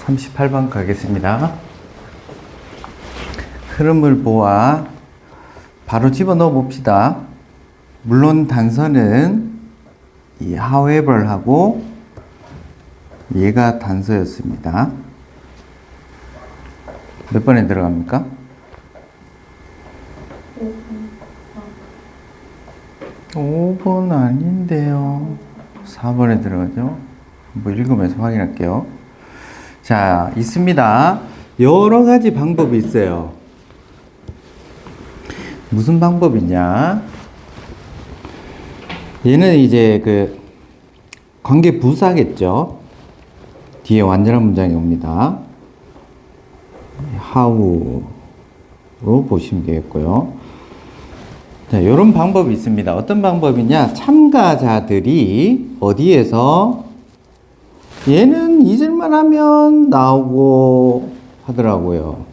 38번 가겠습니다. 흐름을 보아 바로 집어넣어 봅시다. 물론 단서는 이 however 하고 얘가 단서였습니다. 몇 번에 들어갑니까? 5번 아닌데요. 4번에 들어가죠. 뭐 읽으면서 확인할게요. 자, 있습니다. 여러 가지 방법이 있어요. 무슨 방법이냐? 얘는 이제 그 관계 부사겠죠. 뒤에 완전한 문장이 옵니다. how로 보시면 되겠고요. 자, 이런 방법이 있습니다. 어떤 방법이냐? 참가자들이 어디에서 얘는 잊을만 하면 나오고 하더라고요.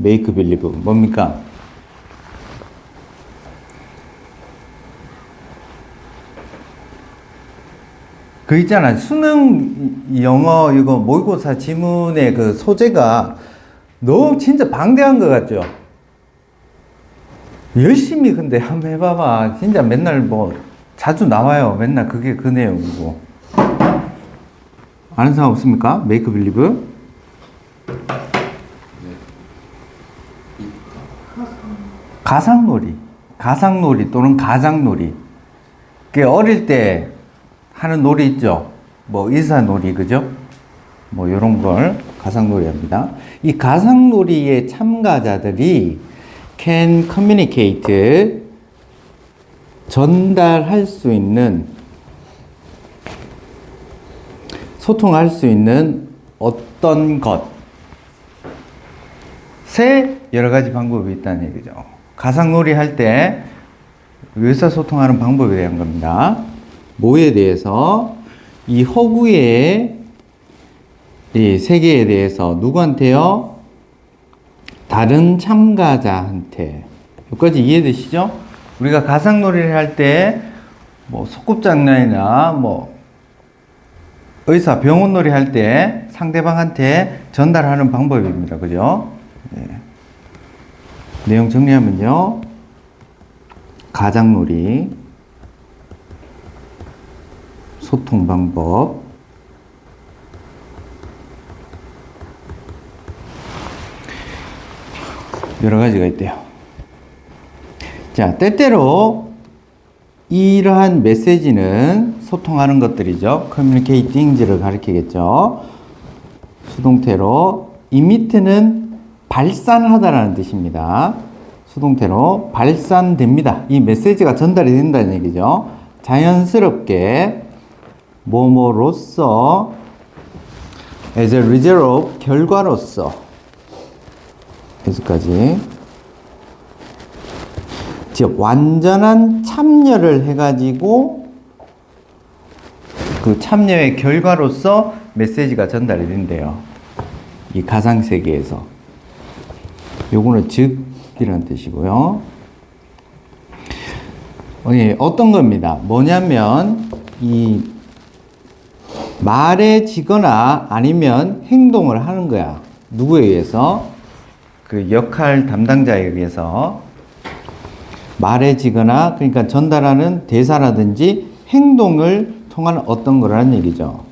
make believe. 뭡니까? 그 있잖아. 수능 영어 이거 모의고사 지문의 그 소재가 너무 진짜 방대한 것 같죠? 열심히 근데 한번 해봐봐. 진짜 맨날 뭐 자주 나와요. 맨날 그게 그 내용이고. 아는 사람 없습니까? make believe? 가상놀이 또는 가장놀이. 그 어릴 때 하는 놀이 있죠? 뭐 의사놀이, 그죠? 뭐 요런 걸 가상놀이 합니다. 이 가상놀이의 참가자들이 can communicate, 전달할 수 있는, 소통할 수 있는 어떤 것에 여러 가지 방법이 있다는 얘기죠. 가상놀이 할 때 의사소통하는 방법에 대한 겁니다. 뭐에 대해서? 이 허구의 이 세계에 대해서 누구한테요? 다른 참가자한테. 여기까지 이해되시죠? 우리가 가상놀이를 할 때 뭐 소꿉장난이나 뭐 의사 병원놀이 할 때 상대방한테 전달하는 방법입니다. 그죠? 네. 내용 정리하면요. 가장놀이, 소통 방법, 여러 가지가 있대요. 자, 때때로 이러한 메시지는 소통하는 것들이죠. communicatings를 가리키겠죠. 수동태로 emit는 발산하다라는 뜻입니다. 수동태로 발산됩니다. 이 메시지가 전달이 된다는 얘기죠. 자연스럽게 뭐뭐로써 as a result of, 결과로서, 여기까지. 즉 완전한 참여를 해가지고 그 참여의 결과로서 메시지가 전달이 된대요. 이 가상세계에서. 요거는 즉이라는 뜻이고요. 어떤 겁니다. 뭐냐면 이 말해지거나 아니면 행동을 하는 거야. 누구에 의해서? 그 역할 담당자에 의해서 말해지거나, 그러니까 전달하는 대사라든지 행동을 통한 어떤 거라는 얘기죠.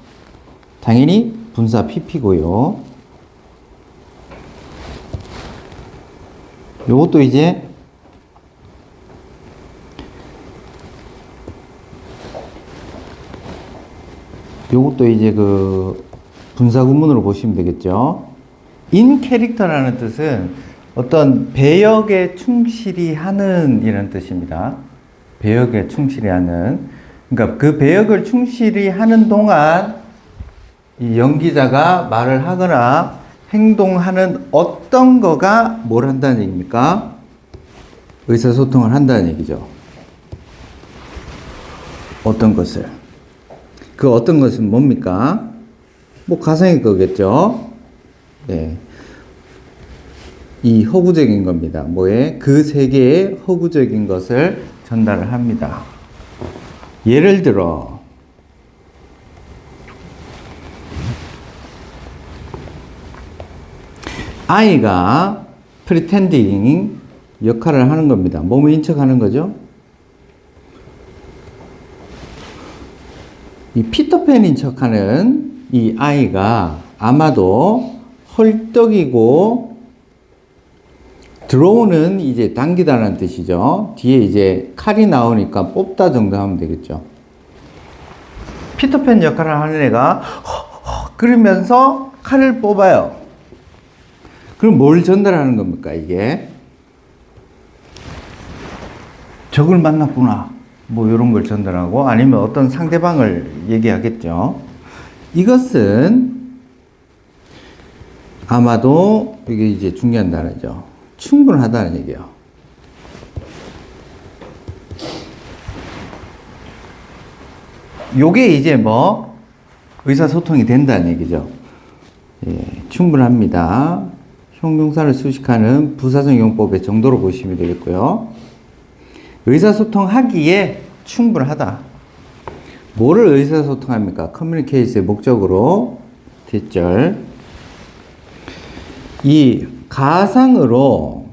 당연히 분사 PP고요. 요것도 이제 그 분사 구문으로 보시면 되겠죠. in 캐릭터라는 뜻은 어떤 배역에 충실히 하는 이런 뜻입니다. 배역에 충실히 하는. 그러니까 그 배역을 충실히 하는 동안 이 연기자가 말을 하거나 행동하는 어떤 거가 뭘 한다는 얘기입니까? 의사소통을 한다는 얘기죠. 어떤 것을. 그 어떤 것은 뭡니까? 뭐 가상일 거겠죠. 네. 이 허구적인 겁니다. 뭐에? 그 세계의 허구적인 것을 전달을 합니다. 예를 들어 I가 pretending 역할을 하는 겁니다. 몸인 척 하는 거죠. 이 피터팬인 척 하는 이 I가 아마도 헐떡이고 들어오는 이제 당기다라는 뜻이죠. 뒤에 이제 칼이 나오니까 뽑다 정도 하면 되겠죠. 피터팬 역할을 하는 애가 그러면서 칼을 뽑아요. 그럼 뭘 전달하는 겁니까, 이게? 적을 만났구나. 뭐, 이런 걸 전달하고, 아니면 어떤 상대방을 얘기하겠죠. 이것은 아마도 이게 이제 중요한 단어죠. 충분하다는 얘기예요. 요게 이제 뭐, 의사소통이 된다는 얘기죠. 예, 충분합니다. 형용사를 수식하는 부사적 용법의 정도로 보시면 되겠고요. 의사소통하기에 충분하다. 뭐를 의사소통합니까? 커뮤니케이션의 목적으로 뒷절. 이 가상으로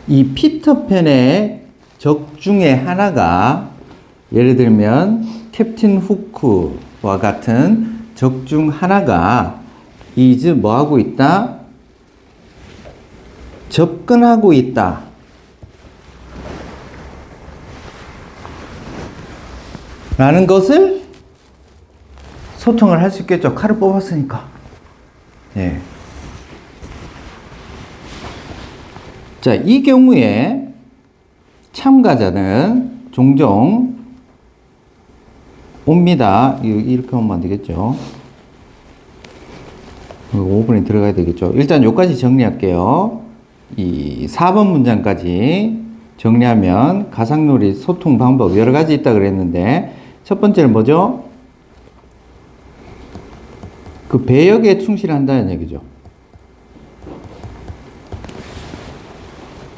이 피터팬의 적 중에 하나가 예를 들면 캡틴 후크와 같은 적 중 하나가 is 뭐 하고 있다? 접근하고 있다. 라는 것을 소통을 할 수 있겠죠. 칼을 뽑았으니까. 예. 자, 이 경우에 참가자는 종종 옵니다. 이렇게 하면 안 되겠죠. 5분에 들어가야 되겠죠. 일단 여기까지 정리할게요. 이 4번 문장까지 정리하면 가상놀이 소통 방법 여러 가지 있다 그랬는데 첫 번째는 뭐죠? 그 배역에 충실한다는 얘기죠.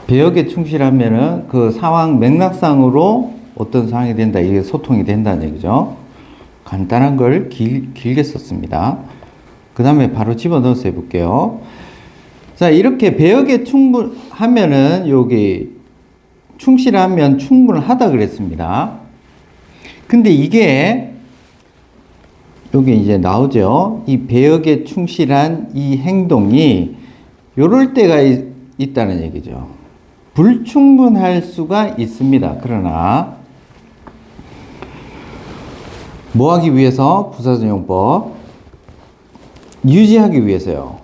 배역에 충실하면은 그 상황 맥락상으로 어떤 상황이 된다, 이게 소통이 된다는 얘기죠. 간단한 걸 길게 썼습니다. 그 다음에 바로 집어넣어서 해볼게요. 자, 이렇게 배역에 충분하면은 여기 충실하면 충분하다 그랬습니다. 근데 이게 여기 이제 나오죠. 이 배역에 충실한 이 행동이 요럴 때가 있다는 얘기죠. 불충분할 수가 있습니다. 그러나 뭐 하기 위해서? 부사적용법 유지하기 위해서요.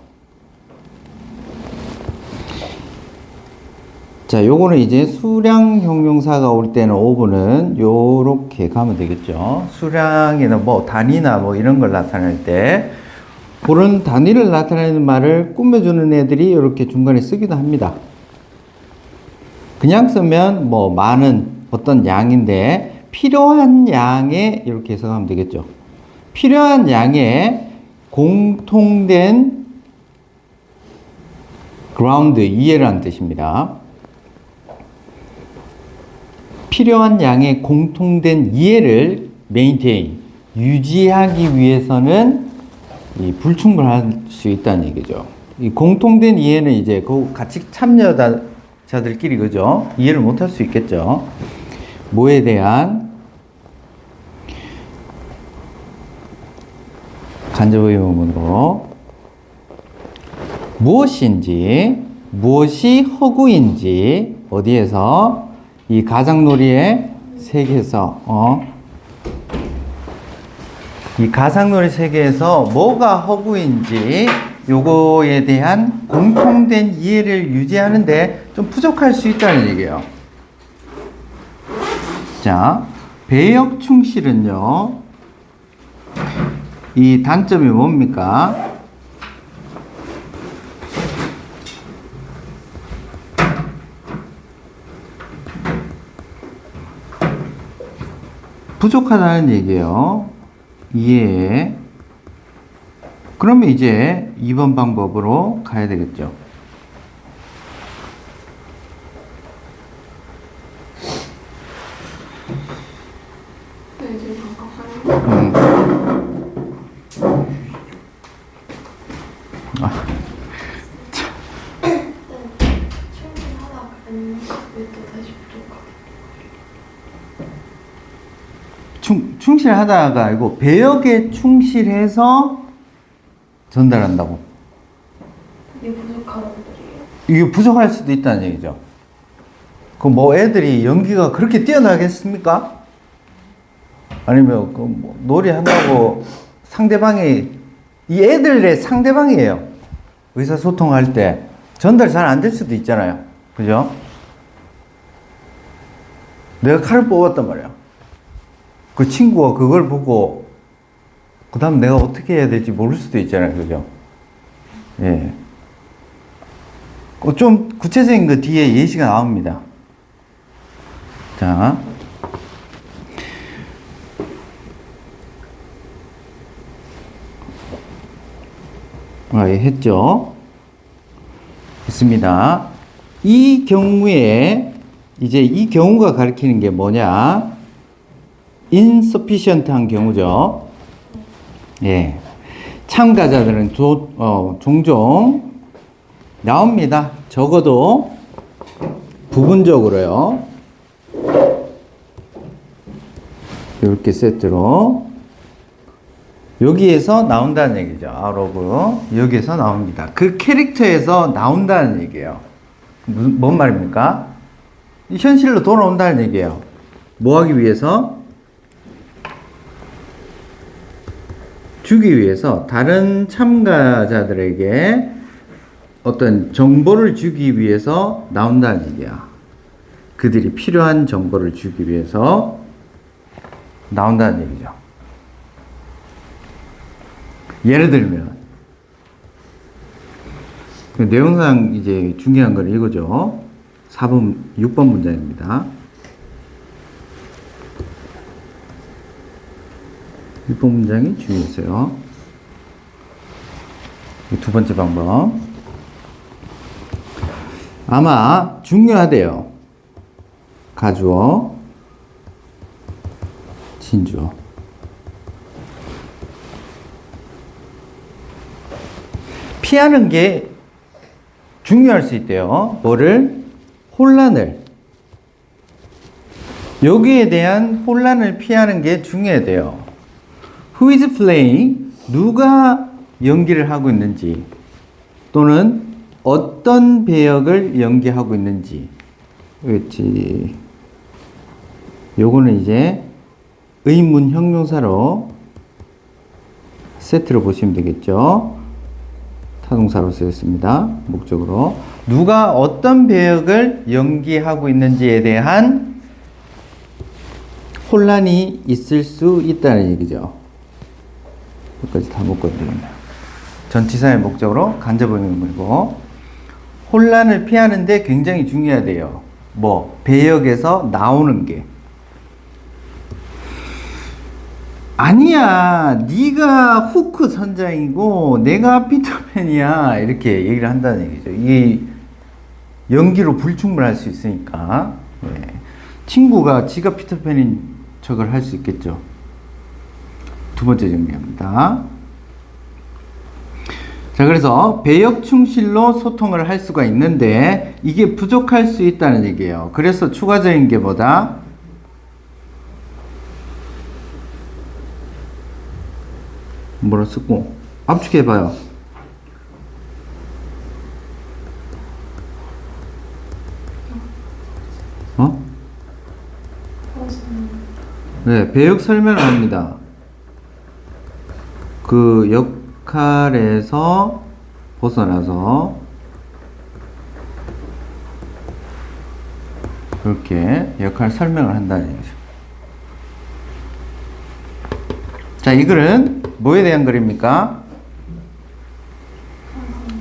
자, 요거는 이제 수량 형용사가 올 때는 5분은 요렇게 가면 되겠죠. 수량이나 뭐 단위나 뭐 이런 걸 나타낼 때 그런 단위를 나타내는 말을 꾸며주는 애들이 이렇게 중간에 쓰기도 합니다. 그냥 쓰면 뭐 많은 어떤 양인데 필요한 양에 이렇게 해석하면 되겠죠. 필요한 양에 공통된 ground 이해라는 뜻입니다. 필요한 양의 공통된 이해를 maintain, 유지하기 위해서는 이 불충분할 수 있다는 얘기죠. 이 공통된 이해는 이제 그 같이 참여자들끼리 그죠? 이해를 못할 수 있겠죠. 뭐에 대한 간접 의문으로 무엇인지, 무엇이 허구인지 어디에서 이 가상놀이의 세계에서 이 가상놀이 세계에서 뭐가 허구인지 요거에 대한 공통된 이해를 유지하는데 좀 부족할 수 있다는 얘기예요. 자, 배역 충실은요, 이 단점이 뭡니까? 부족하다는 얘기예요. 이해에. 그러면 이제 2번 방법으로 가야 되겠죠. 네, 지금 잠깐 하는 거. 충실하다가 아니고 배역에 충실해서 전달한다고. 이게 부족한 애들이에요. 이게 부족할 수도 있다는 얘기죠. 그 뭐 애들이 연기가 그렇게 뛰어나겠습니까? 아니면 그 뭐 놀이 한다고 상대방이 이 애들의 상대방이에요. 의사소통할 때 전달 잘 안 될 수도 있잖아요. 그죠? 내가 칼을 뽑았단 말이야. 그 친구가 그걸 보고 그 다음 내가 어떻게 해야 될지 모를 수도 있잖아요. 그죠? 예. 좀 구체적인 거 뒤에 예시가 나옵니다. 자. 했죠? 했습니다. 이 경우에, 이제 이 경우가 가리키는 게 뭐냐? insufficient 한 경우죠. 예. 참가자들은 종종 나옵니다. 적어도 부분적으로요. 이렇게 세트로. 여기에서 나온다는 얘기죠. out of. 여기에서 나옵니다. 그 캐릭터에서 나온다는 얘기예요. 뭔 말입니까? 현실로 돌아온다는 얘기예요. 뭐 하기 위해서? 주기 위해서 다른 참가자들에게 어떤 정보를 주기 위해서 나온다는 얘기야. 그들이 필요한 정보를 주기 위해서 나온다는 얘기죠. 예를 들면 그 내용상 이제 중요한 건 이거죠. 6번 문장입니다. 6번 문장이 중요했어요. 두 번째 방법. 아마 중요하대요. 가주어, 진주어. 피하는 게 중요할 수 있대요. 뭐를? 혼란을. 여기에 대한 혼란을 피하는 게 중요해요. Who is playing? 누가 연기를 하고 있는지 또는 어떤 배역을 연기하고 있는지. 그렇지. 요거는 이제 의문 형용사로 세트로 보시면 되겠죠. 타동사로 쓰였습니다. 목적으로. 누가 어떤 배역을 연기하고 있는지에 대한 혼란이 있을 수 있다는 얘기죠. 여기까지 다 묶어도 되겠네요. 전치사의 목적으로 간접의 의미고, 혼란을 피하는데 굉장히 중요하대요. 뭐 배역에서 나오는 게. 아니야, 네가 후크 선장이고 내가 피터팬이야, 이렇게 얘기를 한다는 얘기죠. 이게 연기로 불충분할 수 있으니까. 네. 친구가 지가 피터팬인 척을 할 수 있겠죠. 두 번째 정리합니다. 자, 그래서 배역 충실로 소통을 할 수가 있는데 이게 부족할 수 있다는 얘기예요. 그래서 추가적인 게 뭐다? 뭐라 쓰고 압축해봐요. 네, 배역 설명을 합니다. 그 역할에서 벗어나서 그렇게 역할 설명을 한다는 얘기죠. 자, 이 글은 뭐에 대한 글입니까?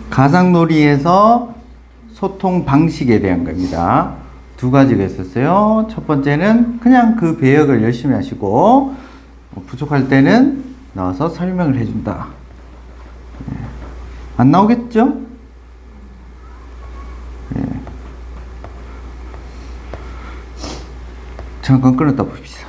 가상놀이에서 소통 방식에 대한 겁니다. 두 가지가 있었어요. 첫 번째는 그냥 그 배역을 열심히 하시고 부족할 때는 나와서 설명을 해준다. 안 나오겠죠? 잠깐 끊었다 봅시다.